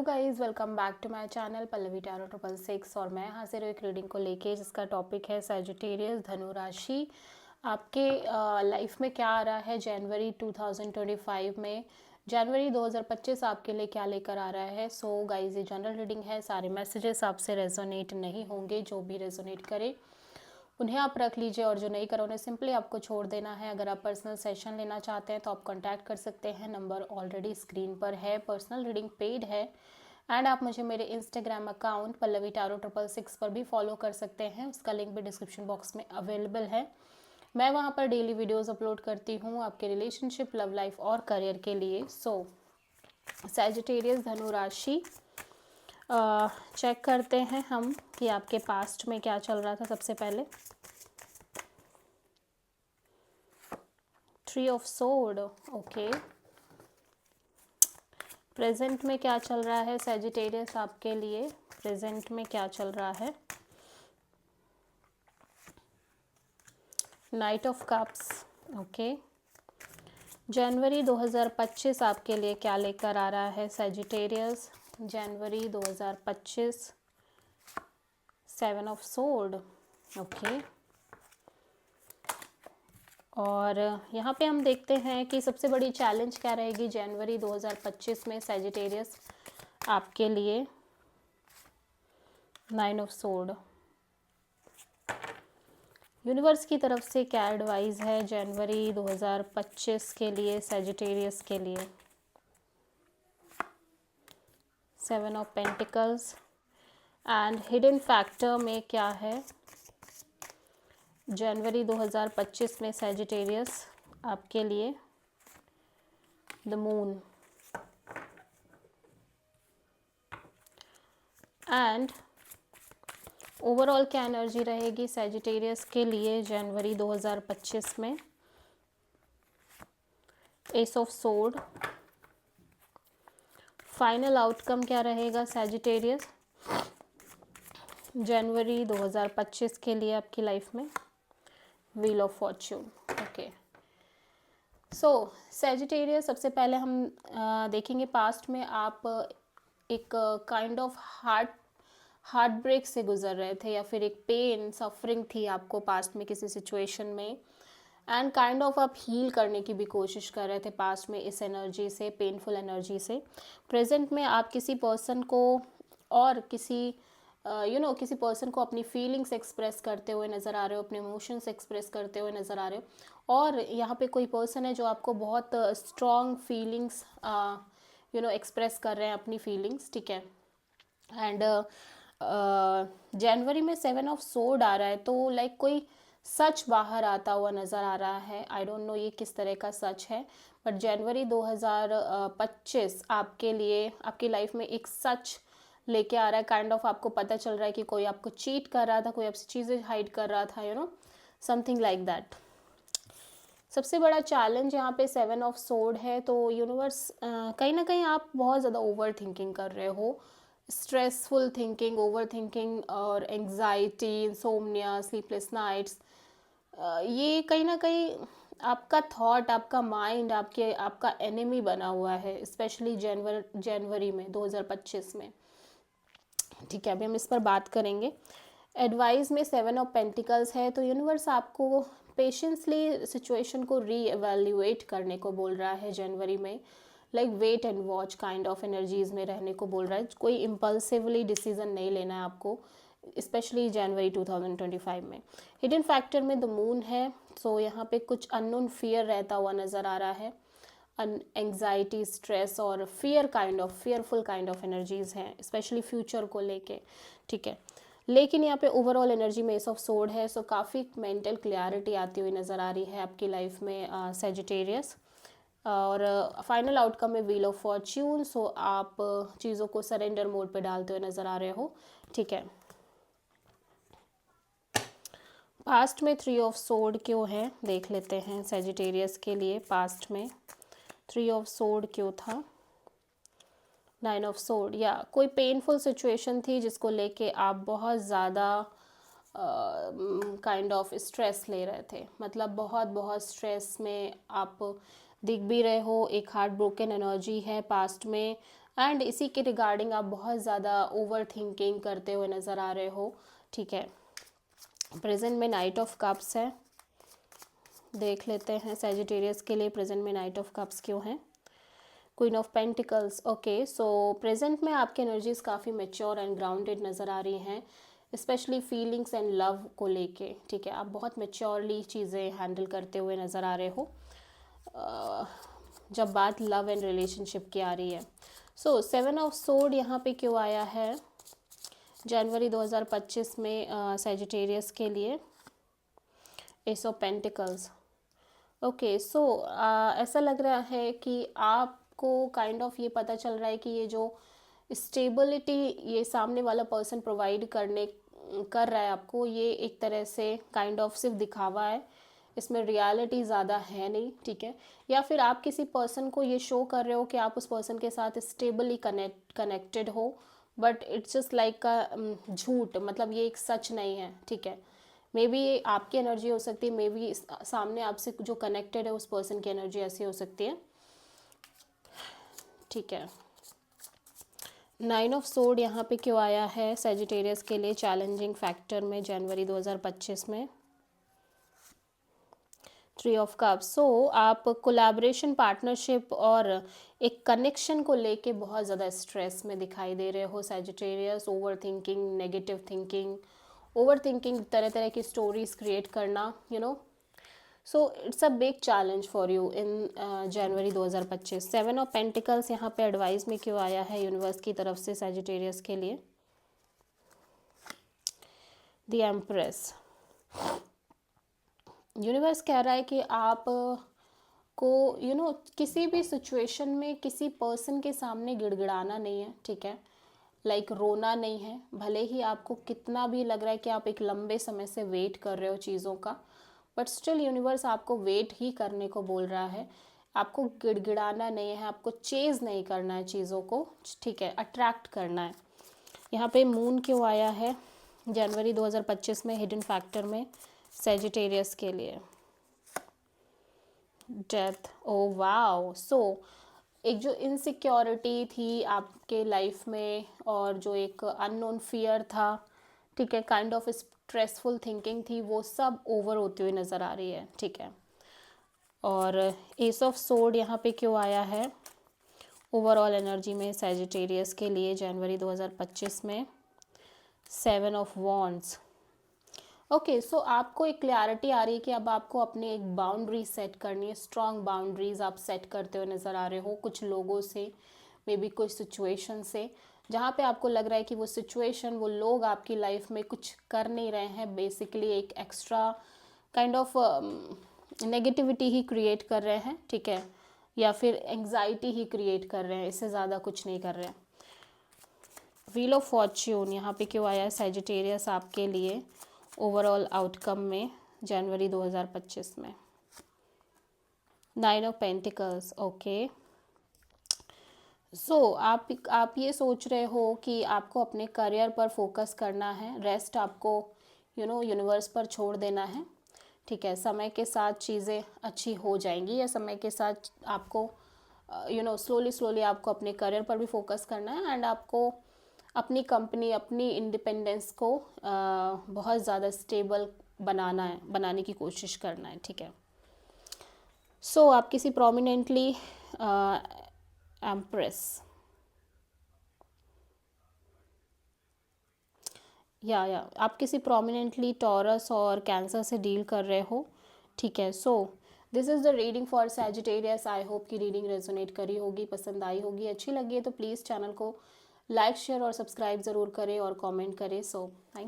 Guys welcome back to my channel Pallavi tarot 666 और मैं हाजिर हूँ एक रीडिंग को लेके जिसका टॉपिक है सैजिटेरियस धनु राशि। आपके लाइफ में क्या आ रहा है जनवरी 2025 में। जनवरी 2025 आपके लिए क्या लेकर आ रहा है। सो गाइस ये जनरल रीडिंग है, सारे मैसेजेस आपसे रेजोनेट नहीं होंगे, जो भी रेजोनेट करे उन्हें आप रख लीजिए और जो नहीं करो उन्हें सिंपली आपको छोड़ देना है। अगर आप पर्सनल सेशन लेना चाहते हैं तो आप कांटेक्ट कर सकते हैं, नंबर ऑलरेडी स्क्रीन पर है। पर्सनल रीडिंग पेड है एंड आप मुझे मेरे इंस्टाग्राम अकाउंट पल्लवी टैरो 666 पर भी फॉलो कर सकते हैं, उसका लिंक भी डिस्क्रिप्शन बॉक्स में अवेलेबल है। मैं वहाँ पर डेली वीडियोज़ अपलोड करती हूँ आपके रिलेशनशिप, लव लाइफ और करियर के लिए। सो सैजिटेरियस धनु राशि चेक करते हैं हम कि आपके पास्ट में क्या चल रहा था। सबसे पहले 3 ऑफ सोर्ड, ओके। प्रेजेंट में क्या चल रहा है सैजिटेरियस आपके लिए, प्रेजेंट में क्या चल रहा है। Knight of cups, okay. जनवरी 2025 आपके लिए क्या लेकर आ रहा है सैजिटेरियस, जनवरी 2025। 7 ऑफ सोर्ड, ओके। और यहाँ पे हम देखते हैं कि सबसे बड़ी चैलेंज क्या रहेगी जनवरी 2025 में सैजिटेरियस आपके लिए। 9 ऑफ सोर्ड। यूनिवर्स की तरफ से क्या एडवाइस है जनवरी 2025 के लिए सैजिटेरियस के लिए। 7 of pentacles and hidden factor में क्या है जनवरी 2025 में सैजिटेरियस आपके लिए। द मून एंड ओवरऑल क्या एनर्जी रहेगी सैजिटेरियस के लिए जनवरी 2025 में। S of sword. Final outcome क्या रहेगा सैजिटेरियस जनवरी 2025 के लिए आपकी लाइफ में। Wheel of Fortune, okay. So Sagittarius सबसे पहले हम देखेंगे पास्ट में आप एक काइंड ऑफ हार्ट ब्रेक से गुजर रहे थे या फिर एक पेन सफरिंग थी आपको पास्ट में किसी सिचुएशन में, एंड काइंड ऑफ आप हील करने की भी कोशिश कर रहे थे पास्ट में इस एनर्जी से, पेनफुल एनर्जी से। प्रेजेंट में आप किसी पर्सन को और किसी किसी पर्सन को अपनी फीलिंग्स एक्सप्रेस करते हुए नज़र आ रहे हो, अपने इमोशंस एक्सप्रेस करते हुए नज़र आ रहे हो। और यहाँ पे कोई पर्सन है जो आपको बहुत स्ट्रॉन्ग फीलिंग्स एक्सप्रेस कर रहे हैं अपनी फीलिंग्स, ठीक है। एंड जनवरी में 7 ऑफ सोर्ड आ रहा है तो लाइक कोई सच बाहर आता हुआ नज़र आ रहा है। आई डोंट नो ये किस तरह का सच है, बट जनवरी 2025 आपके लिए आपकी लाइफ में एक सच लेके आ रहा है। काइंड ऑफ आपको पता चल रहा है कि कोई आपको चीट कर रहा था, कोई आपसे चीज़ें हाइड कर रहा था, समथिंग लाइक दैट। सबसे बड़ा चैलेंज यहाँ पे 7 ऑफ सोर्ड है, तो यूनिवर्स कहीं ना कहीं आप बहुत ज़्यादा ओवर थिंकिंग कर रहे हो। स्ट्रेसफुल थिंकिंग, ओवर थिंकिंग और एंग्जाइटी, इंसोम्निया, स्लीपलेस नाइट्स, ये कहीं ना कहीं आपका थॉट, आपका माइंड आपका एनिमी बना हुआ है, स्पेशली जनवरी में 2025 में, ठीक है। अभी हम इस पर बात करेंगे। एडवाइस में 7 ऑफ पेंटिकल्स है, तो यूनिवर्स आपको पेशेंसली सिचुएशन को री एवेल्युएट करने को बोल रहा है जनवरी में। Like wait and watch kind of energies में रहने को बोल रहा है। कोई इम्पल्सिवली डिसीजन नहीं लेना है आपको, स्पेशली जनवरी 2025 में। हिडन फैक्टर में द मून है, सो यहाँ पे कुछ अननोन फियर रहता हुआ नज़र आ रहा है। एंग्जाइटी, स्ट्रेस और फियरफुल काइंड ऑफ एनर्जीज हैं, स्पेशली फ्यूचर को लेके, ठीक है। लेकिन यहाँ पे ओवरऑल एनर्जी में एस ऑफ सोर्ड है, सो काफ़ी मेंटल क्लियरिटी आती हुई नज़र आ रही है आपकी लाइफ में सैजिटेरियस। और फाइनल आउटकम में व्हील ऑफ फॉर्च्यून, सो आप चीज़ों को सरेंडर मोड पे डालते हुए नज़र आ रहे हो, ठीक है। पास्ट में 3 ऑफ सोर्ड क्यों है देख लेते हैं सैजिटेरियस के लिए। पास्ट में 3 ऑफ सोर्ड क्यों था। 9 ऑफ सोर्ड, या कोई पेनफुल सिचुएशन थी जिसको लेके आप बहुत ज़्यादा काइंड ऑफ स्ट्रेस ले रहे थे, मतलब बहुत बहुत स्ट्रेस में आप दिख भी रहे हो। एक हार्ट ब्रोकन एनर्जी है पास्ट में, एंड इसी के रिगार्डिंग आप बहुत ज़्यादा ओवर थिंकिंग करते हुए नज़र आ रहे हो, ठीक है। प्रेजेंट में नाइट ऑफ कप्स है, देख लेते हैं सैजिटेरियस के लिए प्रेजेंट में नाइट ऑफ कप्स क्यों है। Queen of pentacles, okay. So present में आपकी एनर्जीज काफ़ी मैच्योर एंड ग्राउंडेड नज़र आ रही हैं, स्पेशली फीलिंग्स एंड लव को लेके, ठीक है। आप बहुत मैच्योरली चीज़ें हैंडल करते हुए नज़र आ रहे हो जब बात लव एंड रिलेशनशिप की आ रही है। सो 7 ऑफ सोर्ड यहाँ पे क्यों आया है जनवरी 2025 में सैजिटेरियस के लिए। Ace of pentacles, okay. So ऐसा लग रहा है कि आपको काइंड ऑफ ये पता चल रहा है कि ये जो स्टेबिलिटी ये सामने वाला पर्सन प्रोवाइड कर रहा है आपको, ये एक तरह से काइंड ऑफ सिर्फ दिखावा है, इसमें रियलिटी ज़्यादा है नहीं, ठीक है। या फिर आप किसी पर्सन को ये शो कर रहे हो कि आप उस पर्सन के साथ स्टेबली कनेक्टेड हो, बट इट्स जस्ट लाइक का झूठ, मतलब ये एक सच नहीं है, ठीक है। मे बी ये आपकी एनर्जी हो सकती है, मे बी सामने आपसे जो कनेक्टेड है उस पर्सन की एनर्जी ऐसी हो सकती है, ठीक है। 9 ऑफ सोर्ड यहाँ पे क्यों आया है सैजिटेरियस के लिए चैलेंजिंग फैक्टर में जनवरी 2025 में। 3 ऑफ कप्स, सो आप कोलैबोरेशन, पार्टनरशिप और एक कनेक्शन को लेके बहुत ज़्यादा स्ट्रेस में दिखाई दे रहे हो Sagittarius. Over thinking, negative thinking, over thinking, तरह तरह की स्टोरीज क्रिएट करना, you know. So it's a big challenge for you in January 2025। 7 of pentacles यहाँ पे एडवाइस में क्यों आया है यूनिवर्स की तरफ से सैजिटेरियस के लिए। द एम्प्रेस, यूनिवर्स कह रहा है कि आप को किसी भी सिचुएशन में किसी पर्सन के सामने गिड़गिड़ाना नहीं है, ठीक है। लाइक रोना नहीं है, भले ही आपको कितना भी लग रहा है कि आप एक लंबे समय से वेट कर रहे हो चीज़ों का, बट स्टिल यूनिवर्स आपको वेट ही करने को बोल रहा है। आपको गिड़गिड़ाना नहीं है, आपको चेज़ नहीं करना है चीज़ों को, ठीक है, अट्रैक्ट करना है। यहाँ पे मून क्यों आया है जनवरी 2025 में हिडन फैक्टर में सैजिटेरियस के लिए। Death, oh wow. सो एक जो इनसिक्योरिटी थी आपके लाइफ में और जो एक अननोन फियर था, ठीक है, काइंड ऑफ स्ट्रेसफुल थिंकिंग थी, वो सब ओवर होती हुई नज़र आ रही है, ठीक है। और एस ऑफ सोर्ड यहाँ पे क्यों आया है ओवरऑल एनर्जी में सैजिटेरियस के लिए जनवरी 2025 में। 7 ऑफ वॉन्ड्स, ओके। सो आपको एक क्लैरिटी आ रही है कि अब आपको अपनी एक बाउंड्री सेट करनी है, स्ट्रॉन्ग बाउंड्रीज आप सेट करते हुए नज़र आ रहे हो कुछ लोगों से, मे बी कुछ सिचुएशन से, जहाँ पे आपको लग रहा है कि वो सिचुएशन, वो लोग आपकी लाइफ में कुछ कर नहीं रहे हैं, बेसिकली एक extra kind of negativity he create कर रहे हैं, ठीक है, या फिर एंग्जाइटी ही क्रिएट कर रहे हैं, इससे ज़्यादा कुछ नहीं कर रहे हैं। व्हील ऑफ फॉर्च्यून यहाँ पे क्यों आया है सैजिटेरियस आपके लिए ओवरऑल आउटकम में जनवरी 2025 में। 9 ऑफ पेंटिकल्स, ओके। सो आप ये सोच रहे हो कि आपको अपने करियर पर फोकस करना है, रेस्ट आपको यूनिवर्स पर छोड़ देना है, ठीक है। समय के साथ चीज़ें अच्छी हो जाएंगी, या समय के साथ आपको स्लोली आपको अपने करियर पर भी फोकस करना है, एंड आपको अपनी कंपनी, अपनी इंडिपेंडेंस को बहुत ज़्यादा स्टेबल बनाने की कोशिश करना है, ठीक है। सो आप किसी प्रोमिनेंटली एम्प्रेस या आप किसी प्रोमिनेंटली टॉरस और कैंसर से डील कर रहे हो, ठीक है। So this is the reading for Sagittarius. I hope कि रीडिंग रेजोनेट करी होगी, पसंद आई होगी, अच्छी लगी है तो प्लीज़ चैनल को लाइक, शेयर और सब्सक्राइब ज़रूर करें और कमेंट करें। So thank